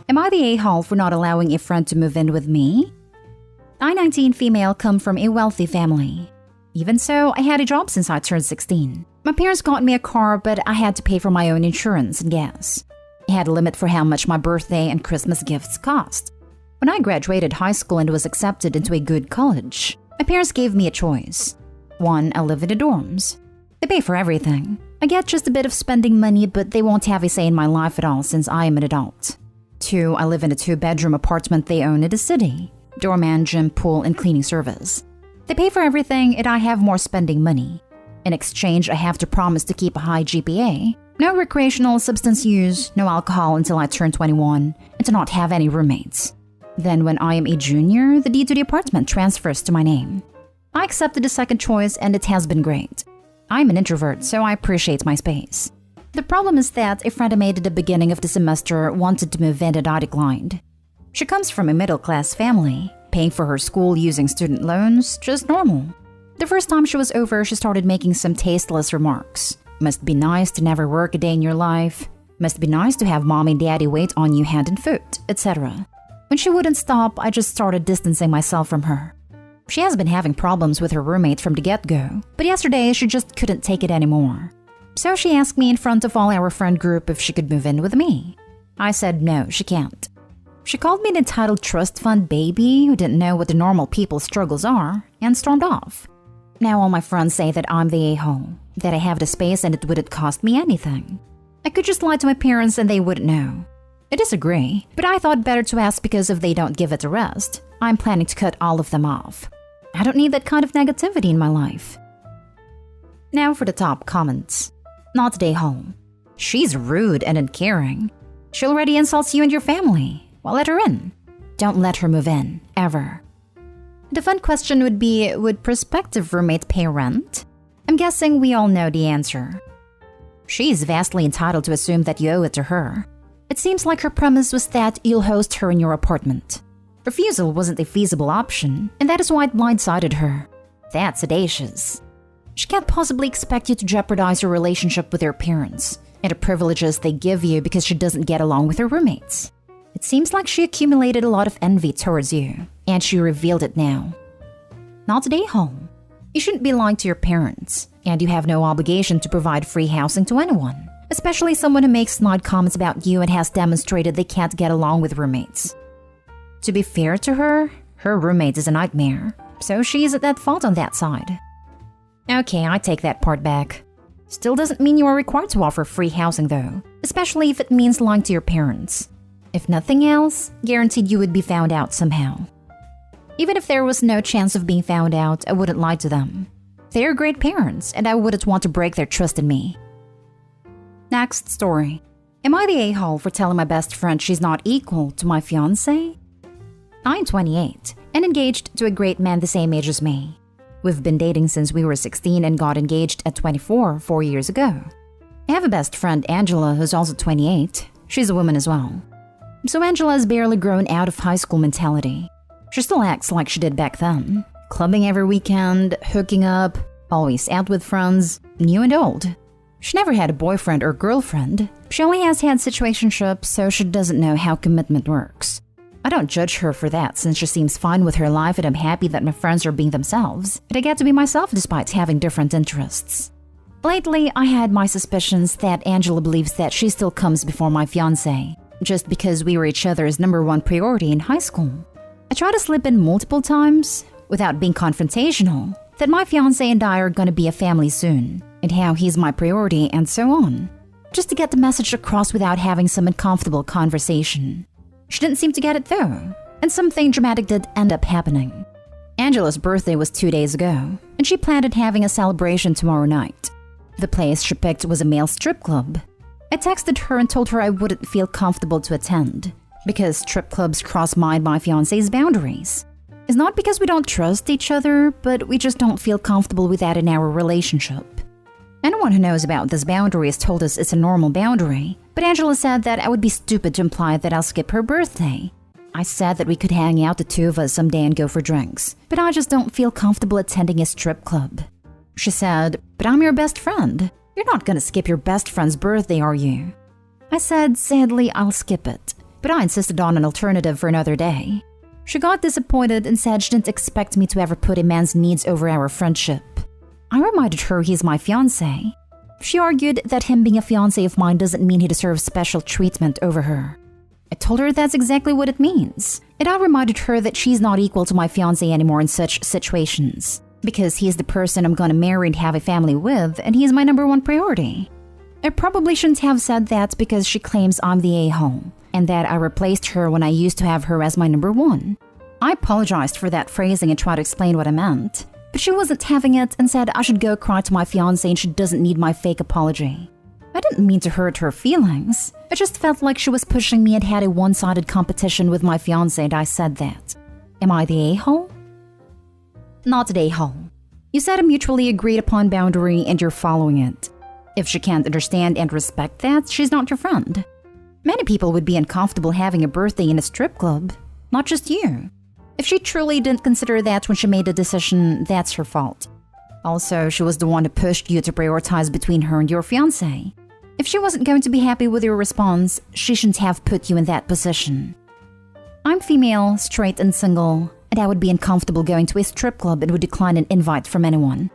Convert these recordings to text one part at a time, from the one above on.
Am I the a-hole for not allowing a friend to move in with me? I, 19 female, come from a wealthy family. Even so, I had a job since I turned 16. My parents got me a car, but I had to pay for my own insurance and gas. I had a limit for how much my birthday and Christmas gifts cost. When I graduated high school and was accepted into a good college, my parents gave me a choice. 1, I live in the dorms. They pay for everything. I get just a bit of spending money, but they won't have a say in my life at all since I am an adult. 2, I live in a 2-bedroom apartment they own in the city. Doorman, gym, pool, and cleaning service. They pay for everything and I have more spending money. In exchange, I have to promise to keep a high GPA, no recreational substance use, no alcohol until I turn 21, and to not have any roommates. Then when I am a junior, the deed to the apartment transfers to my name. I accepted the second choice and it has been great. I'm an introvert, so I appreciate my space. The problem is that a friend I made at the beginning of the semester wanted to move in and I declined. She comes from a middle-class family, paying for her school using student loans, just normal. The first time she was over, she started making some tasteless remarks. Must be nice to never work a day in your life. Must be nice to have mom and daddy wait on you hand and foot, etc. When she wouldn't stop, I just started distancing myself from her. She has been having problems with her roommate from the get-go, but yesterday she just couldn't take it anymore. So she asked me in front of all our friend group if she could move in with me. I said no, she can't. She called me an entitled trust fund baby who didn't know what the normal people's struggles are, and stormed off. Now all my friends say that I'm the a-hole, that I have the space and it wouldn't cost me anything. I could just lie to my parents and they wouldn't know. I disagree, but I thought better to ask because if they don't give it a rest, I'm planning to cut all of them off. I don't need that kind of negativity in my life. Now for the top comments. Not the a-hole. She's rude and uncaring. She already insults you and your family. Well, let her in. Don't let her move in, ever. The fun question would be, would prospective roommate pay rent? I'm guessing we all know the answer. She is vastly entitled to assume that you owe it to her. It seems like her premise was that you'll host her in your apartment. Refusal wasn't a feasible option, and that is why it blindsided her. That's audacious. She can't possibly expect you to jeopardize your relationship with her parents and the privileges they give you because she doesn't get along with her roommates. It seems like she accumulated a lot of envy towards you, and she revealed it now. Not the a-hole. You shouldn't be lying to your parents, and you have no obligation to provide free housing to anyone, especially someone who makes snide comments about you and has demonstrated they can't get along with roommates. To be fair to her, her roommate is a nightmare, so she's at fault on that side. Okay, I take that part back. Still doesn't mean you are required to offer free housing though, especially if it means lying to your parents. If nothing else, guaranteed you would be found out somehow. Even if there was no chance of being found out, I wouldn't lie to them. They are great parents, and I wouldn't want to break their trust in me. Next story. Am I the a-hole for telling my best friend she's not equal to my fiancé? I'm 28 and engaged to a great man the same age as me. We've been dating since we were 16 and got engaged at 24 4 years ago. I have a best friend, Angela, who's also 28. She's a woman as well. So Angela has barely grown out of high school mentality. She still acts like she did back then. Clubbing every weekend, hooking up, always out with friends, new and old. She never had a boyfriend or girlfriend. She only has had situationships, so she doesn't know how commitment works. I don't judge her for that since she seems fine with her life and I'm happy that my friends are being themselves. And I get to be myself despite having different interests. Lately, I had my suspicions that Angela believes that she still comes before my fiancé, just because we were each other's #1 priority in high school. I tried to slip in multiple times, without being confrontational, that my fiancé and I are gonna be a family soon, and how he's my priority and so on. Just to get the message across without having some uncomfortable conversation. She didn't seem to get it though, and something dramatic did end up happening. Angela's birthday was 2 days ago, and she planned on having a celebration tomorrow night. The place she picked was a male strip club. I texted her and told her I wouldn't feel comfortable to attend, because strip clubs cross my fiancé's boundaries. It's not because we don't trust each other, but we just don't feel comfortable with that in our relationship. Anyone who knows about this boundary has told us it's a normal boundary, but Angela said that I would be stupid to imply that I'll skip her birthday. I said that we could hang out the two of us someday and go for drinks, but I just don't feel comfortable attending a strip club. She said, "But I'm your best friend. You're not gonna skip your best friend's birthday, are you?" I said, "Sadly, I'll skip it. but I insisted on an alternative for another day. She got disappointed and said she didn't expect me to ever put a man's needs over our friendship. I reminded her he's my fiancé. She argued that him being a fiancé of mine doesn't mean he deserves special treatment over her. I told her that's exactly what it means, and I reminded her that she's not equal to my fiancé anymore in such situations, because he's the person I'm gonna marry and have a family with, and he's my number one priority. I probably shouldn't have said that because she claims I'm the a-hole, and that I replaced her when I used to have her as my number one. I apologized for that phrasing and tried to explain what I meant, but she wasn't having it and said I should go cry to my fiancé and she doesn't need my fake apology. I didn't mean to hurt her feelings. I just felt like she was pushing me and had a one-sided competition with my fiancé, and I said that. Am I the a-hole? Not the a-hole. You set a mutually agreed upon boundary and you're following it. If she can't understand and respect that, she's not your friend. Many people would be uncomfortable having a birthday in a strip club, not just you. If she truly didn't consider that when she made the decision, that's her fault. Also, she was the one who pushed you to prioritize between her and your fiancé. If she wasn't going to be happy with your response, she shouldn't have put you in that position. I'm female, straight and single, and I would be uncomfortable going to a strip club and would decline an invite from anyone.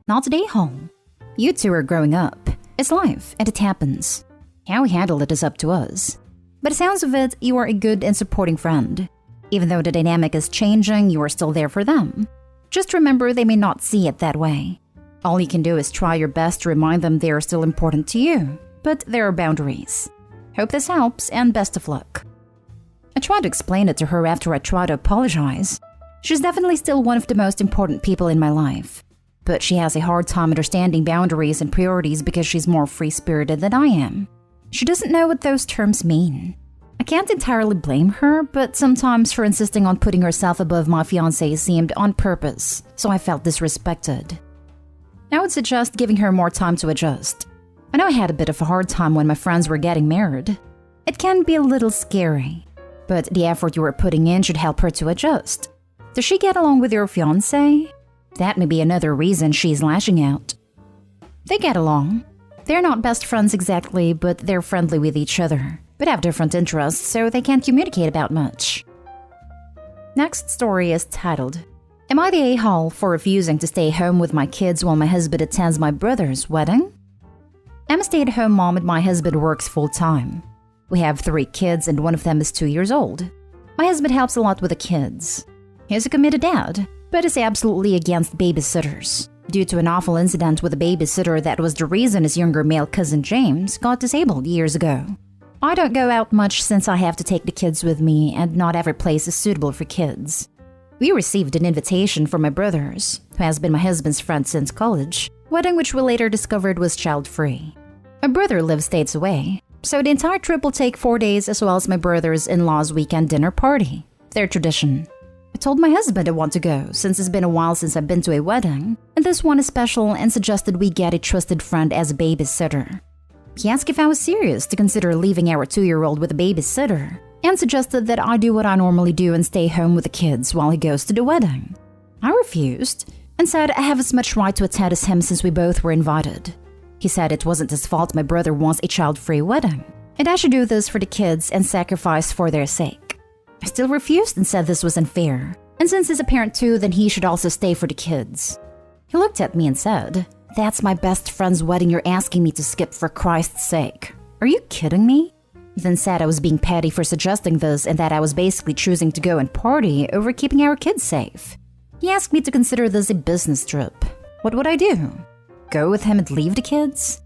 Not the a-hole. You two are growing up. It's life, and it happens. How we handle it is up to us. But it sounds of it, you are a good and supporting friend. Even though the dynamic is changing, you are still there for them. Just remember they may not see it that way. All you can do is try your best to remind them they are still important to you, but there are boundaries. Hope this helps, and best of luck. I tried to explain it to her after I tried to apologize. She's definitely still one of the most important people in my life, but she has a hard time understanding boundaries and priorities because she's more free-spirited than I am. She doesn't know what those terms mean. I can't entirely blame her, but sometimes her insisting on putting herself above my fiancé seemed on purpose, so I felt disrespected. I would suggest giving her more time to adjust. I know I had a bit of a hard time when my friends were getting married. It can be a little scary, but the effort you were putting in should help her to adjust. Does she get along with your fiancé? That may be another reason she's lashing out. They get along. They're not best friends exactly, but they're friendly with each other, but have different interests, so they can't communicate about much. Next story is titled, Am I the a-hole for refusing to stay home with my kids while my husband attends my brother's wedding? I'm a stay-at-home mom and my husband works full-time. We have 3 kids and one of them is 2 years old. My husband helps a lot with the kids. He's a committed dad, but is absolutely against babysitters, due to an awful incident with a babysitter that was the reason his younger male cousin James got disabled years ago. I don't go out much since I have to take the kids with me, and not every place is suitable for kids. We received an invitation from my brother's, who has been my husband's friend since college, wedding which we later discovered was child-free. My brother lives states away, so the entire trip will take 4 days as well as my brother's in-laws' weekend dinner party, their tradition. I told my husband I want to go since it's been a while since I've been to a wedding, and this one is special, and suggested we get a trusted friend as a babysitter. He asked if I was serious to consider leaving our 2-year-old with a babysitter, and suggested that I do what I normally do and stay home with the kids while he goes to the wedding. I refused, and said I have as much right to attend as him since we both were invited. He said it wasn't his fault my brother wants a child-free wedding, and I should do this for the kids and sacrifice for their sake. I still refused and said this was unfair, and since he's a parent too, then he should also stay for the kids. He looked at me and said, "That's my best friend's wedding you're asking me to skip for Christ's sake. Are you kidding me?" He then said I was being petty for suggesting this and that I was basically choosing to go and party over keeping our kids safe. He asked me to consider this a business trip. What would I do? Go with him and leave the kids?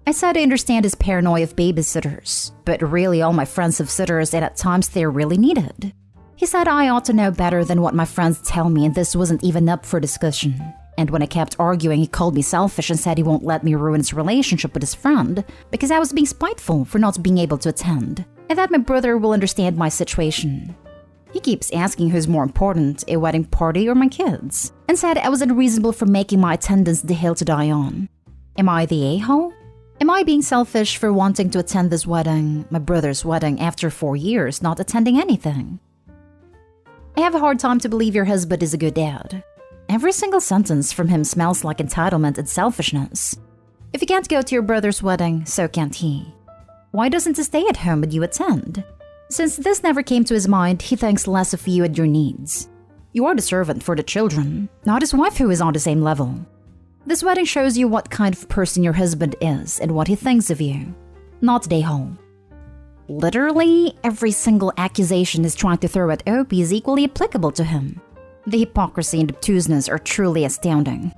I said I understand his paranoia of babysitters, but really all my friends have sitters and at times they're really needed. He said I ought to know better than what my friends tell me, and this wasn't even up for discussion. And when I kept arguing, he called me selfish and said he won't let me ruin his relationship with his friend because I was being spiteful for not being able to attend, and that my brother will understand my situation. He keeps asking who's more important, a wedding party or my kids, and said I was unreasonable for making my attendance the hill to die on. Am I the a-hole? Am I being selfish for wanting to attend this wedding, my brother's wedding, after 4 years not attending anything? I have a hard time to believe your husband is a good dad. Every single sentence from him smells like entitlement and selfishness. If you can't go to your brother's wedding, so can't he. Why doesn't he stay at home and you attend? Since this never came to his mind, he thinks less of you and your needs. You are the servant for the children, not his wife who is on the same level. This wedding shows you what kind of person your husband is and what he thinks of you. Not Day-Hole. Literally, every single accusation he's trying to throw at Opie is equally applicable to him. The hypocrisy and obtuseness are truly astounding.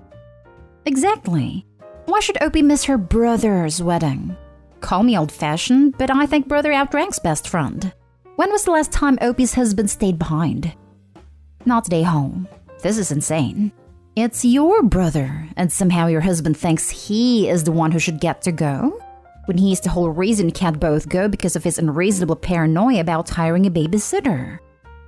Exactly. Why should Opie miss her brother's wedding? Call me old-fashioned, but I think brother outranks best friend. When was the last time Opie's husband stayed behind? Not Day-Hole. This is insane. It's your brother, and somehow your husband thinks he is the one who should get to go? When he's the whole reason you can't both go because of his unreasonable paranoia about hiring a babysitter.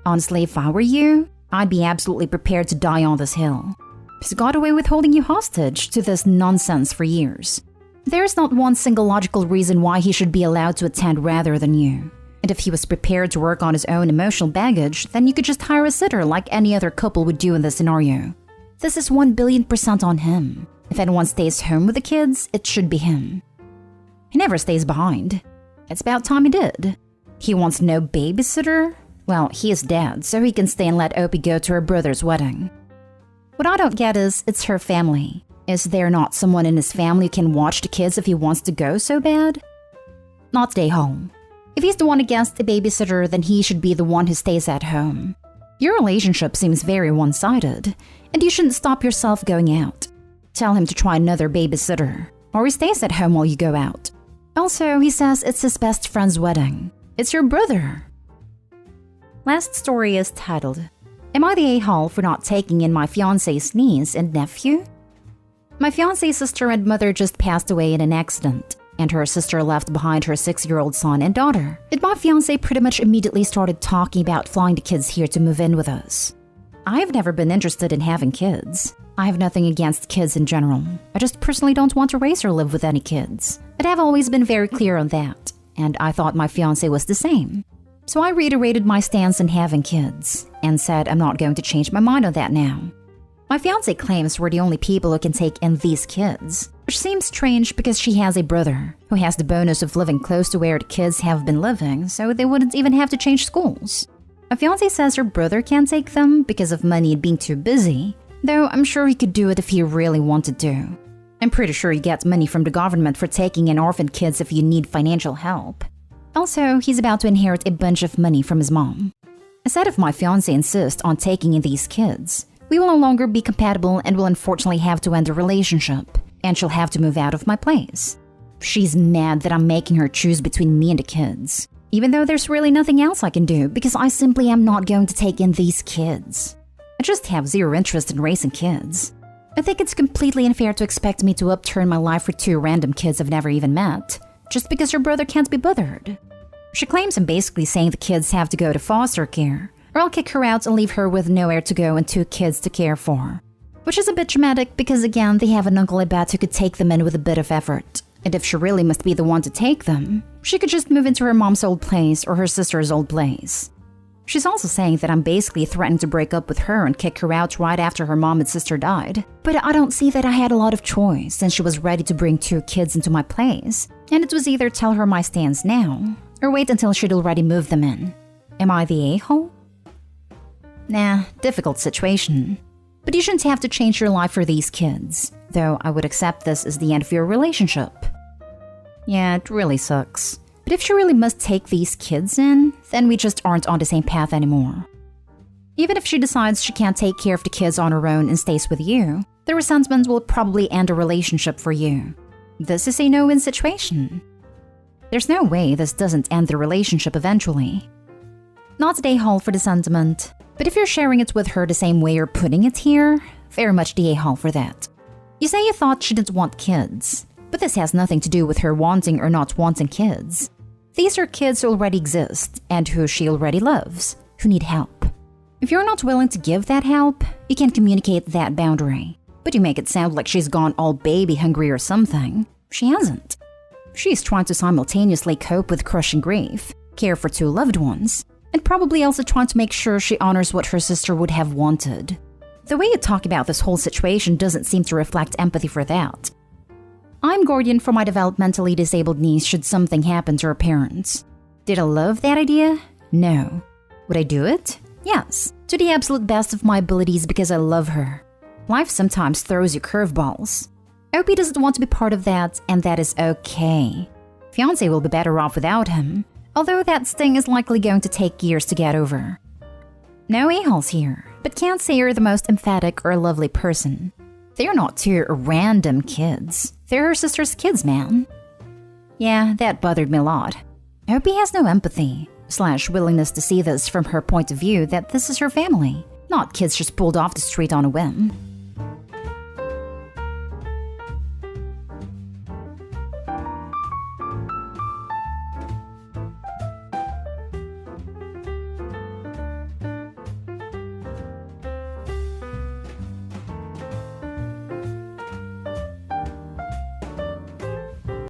Honestly, if I were you, I'd be absolutely prepared to die on this hill. He's got away with holding you hostage to this nonsense for years. There's not one single logical reason why he should be allowed to attend rather than you. And if he was prepared to work on his own emotional baggage, then you could just hire a sitter like any other couple would do in this scenario. This is 1,000,000,000% on him. If anyone stays home with the kids, it should be him. He never stays behind. It's about time he did. He wants no babysitter? Well, he is dead, so he can stay and let Opie go to her brother's wedding. What I don't get is, it's her family. Is there not someone in his family who can watch the kids if he wants to go so bad? Not stay home. If he's the one against the babysitter, then he should be the one who stays at home. Your relationship seems very one-sided, and you shouldn't stop yourself going out. Tell him to try another babysitter, or he stays at home while you go out. Also, he says it's his best friend's wedding. It's your brother. Last story is titled, Am I the a-hole for not taking in my fiancé's niece and nephew? My fiancé's sister and mother just passed away in an accident, and her sister left behind her 6-year-old son and daughter. And my fiancé pretty much immediately started talking about flying the kids here to move in with us. I've never been interested in having kids. I have nothing against kids in general. I just personally don't want to raise or live with any kids. But I've always been very clear on that, and I thought my fiancé was the same. So I reiterated my stance on having kids, and said I'm not going to change my mind on that now. My fiancé claims we're the only people who can take in these kids, which seems strange because she has a brother who has the bonus of living close to where the kids have been living, so they wouldn't even have to change schools. My fiancé says her brother can't take them because of money and being too busy, though I'm sure he could do it if he really wanted to. I'm pretty sure he gets money from the government for taking in orphan kids if you need financial help. Also, he's about to inherit a bunch of money from his mom. I said if my fiancé insists on taking in these kids, we will no longer be compatible and will unfortunately have to end the relationship, and she'll have to move out of my place. She's mad that I'm making her choose between me and the kids, even though there's really nothing else I can do because I simply am not going to take in these kids. I just have zero interest in raising kids. I think it's completely unfair to expect me to upturn my life for 2 random kids I've never even met, just because her brother can't be bothered. She claims I'm basically saying the kids have to go to foster care, or I'll kick her out and leave her with nowhere to go and 2 kids to care for. Which is a bit dramatic because again, they have an uncle I bet who could take them in with a bit of effort. And if she really must be the one to take them, she could just move into her mom's old place or her sister's old place. She's also saying that I'm basically threatening to break up with her and kick her out right after her mom and sister died. But I don't see that I had a lot of choice since she was ready to bring 2 kids into my place. And it was either tell her my stance now, or wait until she'd already moved them in. Am I the a-hole? Nah, difficult situation. But you shouldn't have to change your life for these kids, though I would accept this as the end of your relationship. Yeah, it really sucks. But if she really must take these kids in, then we just aren't on the same path anymore. Even if she decides she can't take care of the kids on her own and stays with you, the resentment will probably end a relationship for you. This is a no-win situation. There's no way this doesn't end the relationship eventually. Not the a-hole for the sentiment, but if you're sharing it with her the same way you're putting it here, very much the a-hole for that. You say you thought she didn't want kids, but this has nothing to do with her wanting or not wanting kids. These are kids who already exist and who she already loves, who need help. If you're not willing to give that help, you can communicate that boundary, but you make it sound like she's gone all baby hungry or something. She hasn't. She's trying to simultaneously cope with crushing grief, care for 2 loved ones, and probably also trying to make sure she honors what her sister would have wanted. The way you talk about this whole situation doesn't seem to reflect empathy for that. I'm guardian for my developmentally disabled niece should something happen to her parents. Did I love that idea? No. Would I do it? Yes, to the absolute best of my abilities because I love her. Life sometimes throws you curveballs. Opie doesn't want to be part of that, and that is okay. Fiancé will be better off without him, although that sting is likely going to take years to get over. No a-holes here, but can't say you're the most emphatic or lovely person. They're not two random kids. They're her sister's kids, man. Yeah, that bothered me a lot. Opie has no empathy / willingness to see this from her point of view that this is her family, not kids just pulled off the street on a whim.